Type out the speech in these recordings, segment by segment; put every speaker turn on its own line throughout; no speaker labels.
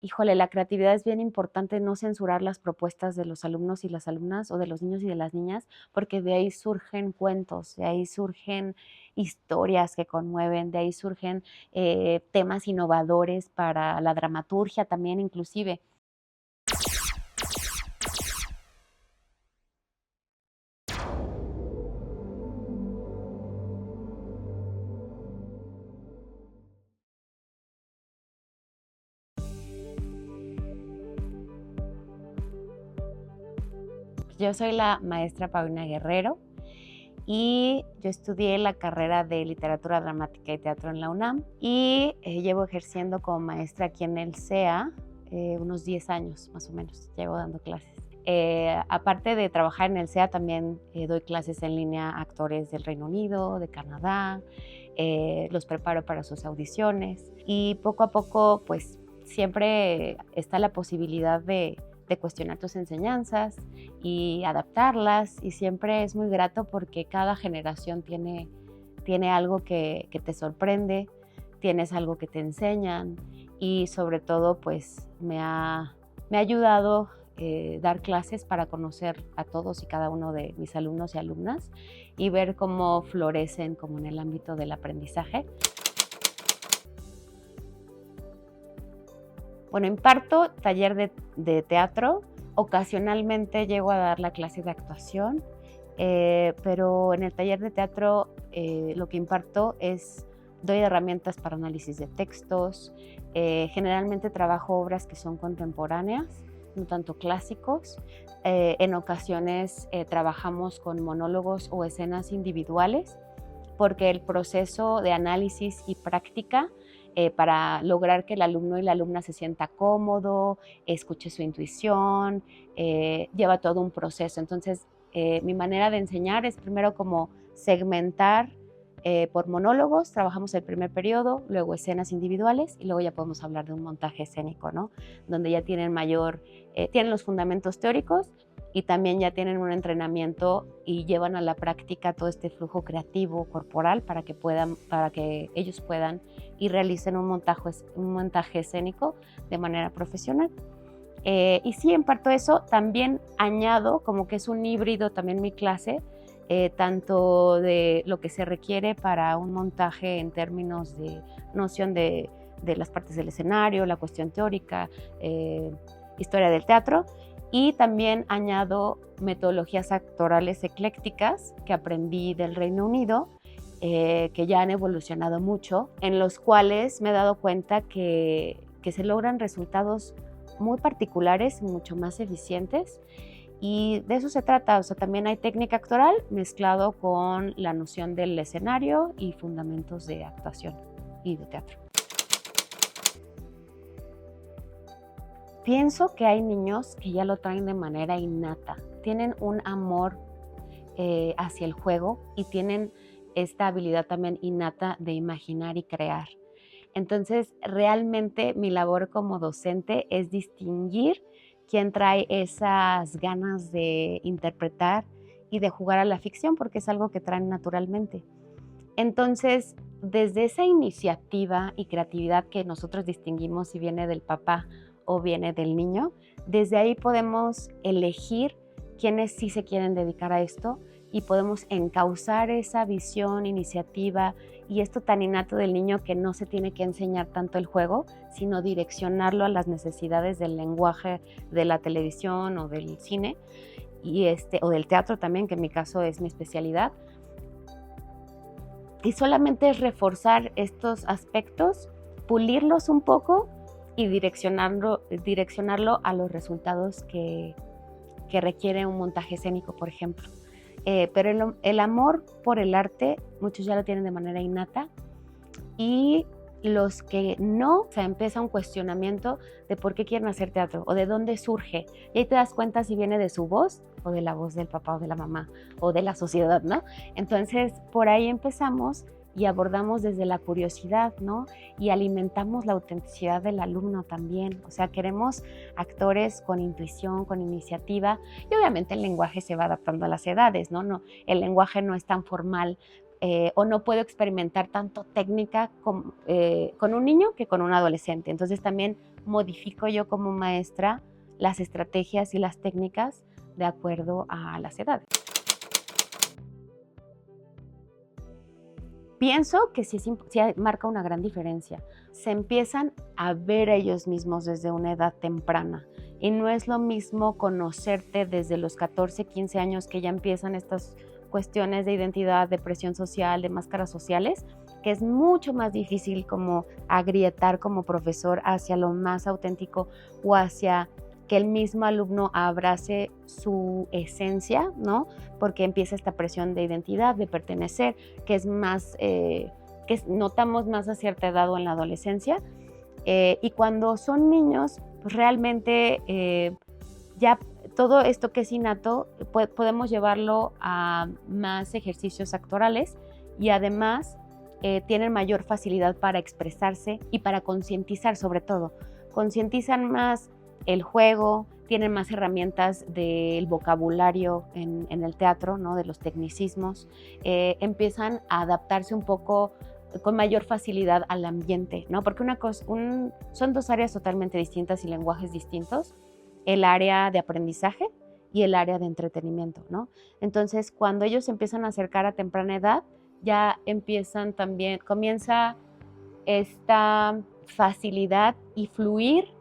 Híjole, la creatividad es bien importante, no censurar las propuestas de los alumnos y las alumnas, o de los niños y de las niñas, porque de ahí surgen cuentos, de ahí surgen historias que conmueven, de ahí surgen, temas innovadores para la dramaturgia también, inclusive. Yo soy la maestra Paulina Guerrero y yo estudié la carrera de Literatura Dramática y Teatro en la UNAM y llevo ejerciendo como maestra aquí en el CEA unos 10 años más o menos, llevo dando clases. Aparte de trabajar en el CEA, también doy clases en línea a actores del Reino Unido, de Canadá, los preparo para sus audiciones y poco a poco pues siempre está la posibilidad de cuestionar tus enseñanzas y adaptarlas, y siempre es muy grato porque cada generación tiene algo que te sorprende, tienes algo que te enseñan y sobre todo pues me ha ayudado dar clases para conocer a todos y cada uno de mis alumnos y alumnas y ver cómo florecen como en el ámbito del aprendizaje. Bueno, imparto taller de teatro, ocasionalmente llego a dar la clase de actuación, pero en el taller de teatro lo que imparto es, doy herramientas para análisis de textos, generalmente trabajo obras que son contemporáneas, no tanto clásicos, en ocasiones trabajamos con monólogos o escenas individuales, porque el proceso de análisis y práctica para lograr que el alumno y la alumna se sienta cómodo, escuche su intuición, lleva todo un proceso. Entonces, mi manera de enseñar es primero como segmentar por monólogos, trabajamos el primer periodo, luego escenas individuales y luego ya podemos hablar de un montaje escénico, ¿no? Donde ya tienen tienen los fundamentos teóricos y también ya tienen un entrenamiento y llevan a la práctica todo este flujo creativo corporal para que ellos puedan y realicen un montaje escénico de manera profesional. Y sí, imparto eso, también añado como que es un híbrido también mi clase, tanto de lo que se requiere para un montaje en términos de noción de las partes del escenario, la cuestión teórica, historia del teatro, y también añado metodologías actorales eclécticas que aprendí del Reino Unido, que ya han evolucionado mucho, en los cuales me he dado cuenta que se logran resultados muy particulares y mucho más eficientes. Y de eso se trata, o sea, también hay técnica actoral mezclado con la noción del escenario y fundamentos de actuación y de teatro. Pienso que hay niños que ya lo traen de manera innata, tienen un amor hacia el juego y tienen esta habilidad también innata de imaginar y crear. Entonces, realmente mi labor como docente es distinguir quién trae esas ganas de interpretar y de jugar a la ficción, porque es algo que traen naturalmente. Entonces, desde esa iniciativa y creatividad que nosotros distinguimos si viene del papá o viene del niño, desde ahí podemos elegir quiénes sí se quieren dedicar a esto y podemos encauzar esa visión, iniciativa y esto tan innato del niño que no se tiene que enseñar tanto el juego, sino direccionarlo a las necesidades del lenguaje de la televisión o del cine o del teatro también, que en mi caso es mi especialidad. Y solamente es reforzar estos aspectos, pulirlos un poco y direccionarlo a los resultados que requiere un montaje escénico, por ejemplo. Pero el amor por el arte, muchos ya lo tienen de manera innata y los que no, o sea, empieza un cuestionamiento de por qué quieren hacer teatro o de dónde surge. Y ahí te das cuenta si viene de su voz o de la voz del papá o de la mamá o de la sociedad, ¿no? Entonces, por ahí empezamos y abordamos desde la curiosidad, ¿no? Y alimentamos la autenticidad del alumno también. O sea, queremos actores con intuición, con iniciativa y obviamente el lenguaje se va adaptando a las edades, ¿no? El lenguaje no es tan formal o no puedo experimentar tanto técnica con un niño que con un adolescente. Entonces también modifico yo como maestra las estrategias y las técnicas de acuerdo a las edades. Pienso que sí marca una gran diferencia. Se empiezan a ver a ellos mismos desde una edad temprana. Y no es lo mismo conocerte desde los 14, 15 años que ya empiezan estas cuestiones de identidad, de presión social, de máscaras sociales, que es mucho más difícil como agrietar como profesor hacia lo más auténtico o hacia que el mismo alumno abrace su esencia, ¿no? Porque empieza esta presión de identidad, de pertenecer, que es más, que notamos más a cierta edad o en la adolescencia. Y cuando son niños, pues realmente ya todo esto que es innato podemos llevarlo a más ejercicios actorales y además tienen mayor facilidad para expresarse y para concientizar sobre todo. Concientizan más el juego, tienen más herramientas del vocabulario en el teatro, ¿no? De los tecnicismos, empiezan a adaptarse un poco con mayor facilidad al ambiente, ¿no? Porque son dos áreas totalmente distintas y lenguajes distintos, el área de aprendizaje y el área de entretenimiento, ¿no? Entonces, cuando ellos se empiezan a acercar a temprana edad, ya comienza esta facilidad y fluir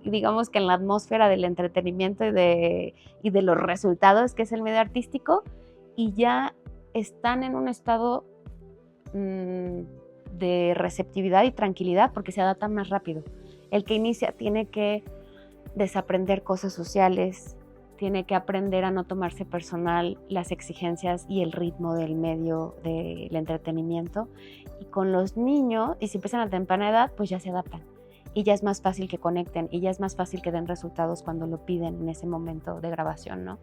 digamos que en la atmósfera del entretenimiento y de los resultados que es el medio artístico, y ya están en un estado de receptividad y tranquilidad porque se adaptan más rápido. El que inicia tiene que desaprender cosas sociales, tiene que aprender a no tomarse personal las exigencias y el ritmo del medio del entretenimiento. Y con los niños, y si empiezan a temprana edad, pues ya se adaptan. Y ya es más fácil que conecten y ya es más fácil que den resultados cuando lo piden en ese momento de grabación, ¿no?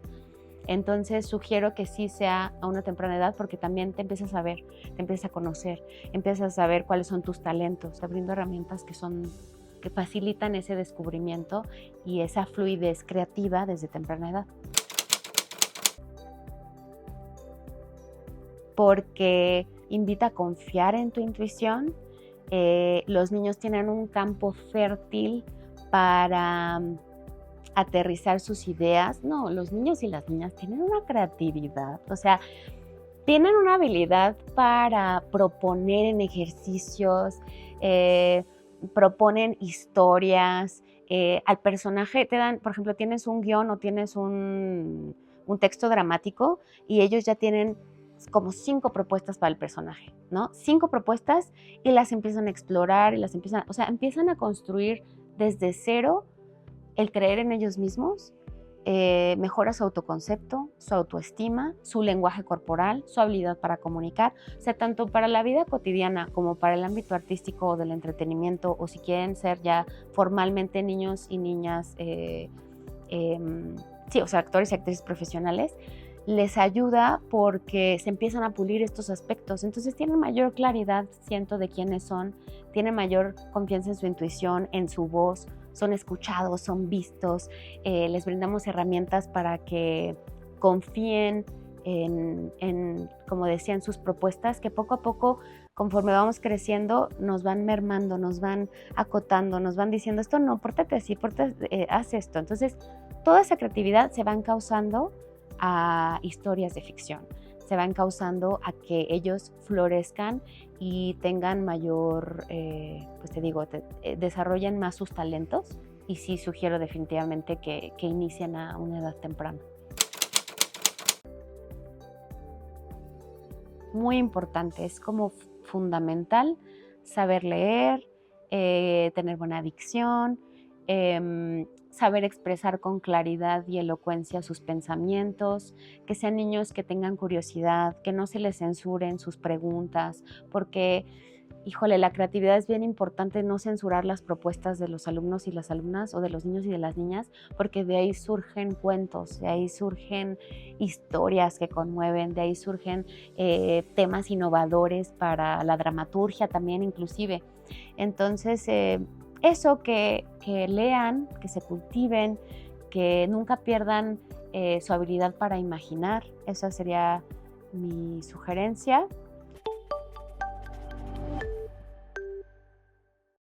Entonces sugiero que sí sea a una temprana edad porque también te empiezas a ver, te empiezas a conocer, empiezas a saber cuáles son tus talentos, abriendo herramientas que facilitan ese descubrimiento y esa fluidez creativa desde temprana edad. Porque invita a confiar en tu intuición. Los niños tienen un campo fértil para aterrizar sus ideas. No, los niños y las niñas tienen una creatividad, o sea, tienen una habilidad para proponer en ejercicios, proponen historias, al personaje te dan, por ejemplo, tienes un guión o tienes un texto dramático y ellos ya tienen como 5 propuestas para el personaje, ¿no? 5 propuestas y las empiezan a explorar y empiezan a construir desde cero el creer en ellos mismos, mejora su autoconcepto, su autoestima, su lenguaje corporal, su habilidad para comunicar, o sea, tanto para la vida cotidiana como para el ámbito artístico o del entretenimiento, o si quieren ser ya formalmente niños y niñas, actores y actrices profesionales, les ayuda porque se empiezan a pulir estos aspectos. Entonces tienen mayor claridad, siento, de quiénes son, tienen mayor confianza en su intuición, en su voz, son escuchados, son vistos, les brindamos herramientas para que confíen en, como decía, en sus propuestas, que poco a poco, conforme vamos creciendo, nos van mermando, nos van acotando, nos van diciendo, esto no, pórtate así, haz esto. Entonces, toda esa creatividad se va encauzando a historias de ficción, se va encauzando a que ellos florezcan y tengan mayor, desarrollen más sus talentos, y sí sugiero definitivamente que inicien a una edad temprana. Muy importante, es como fundamental saber leer, tener buena dicción, saber expresar con claridad y elocuencia sus pensamientos, que sean niños que tengan curiosidad, que no se les censuren sus preguntas, porque, híjole, la creatividad es bien importante, no censurar las propuestas de los alumnos y las alumnas o de los niños y de las niñas, porque de ahí surgen cuentos, de ahí surgen historias que conmueven, de ahí surgen temas innovadores para la dramaturgia también inclusive. Entonces, eso, que lean, que se cultiven, que nunca pierdan su habilidad para imaginar. Esa sería mi sugerencia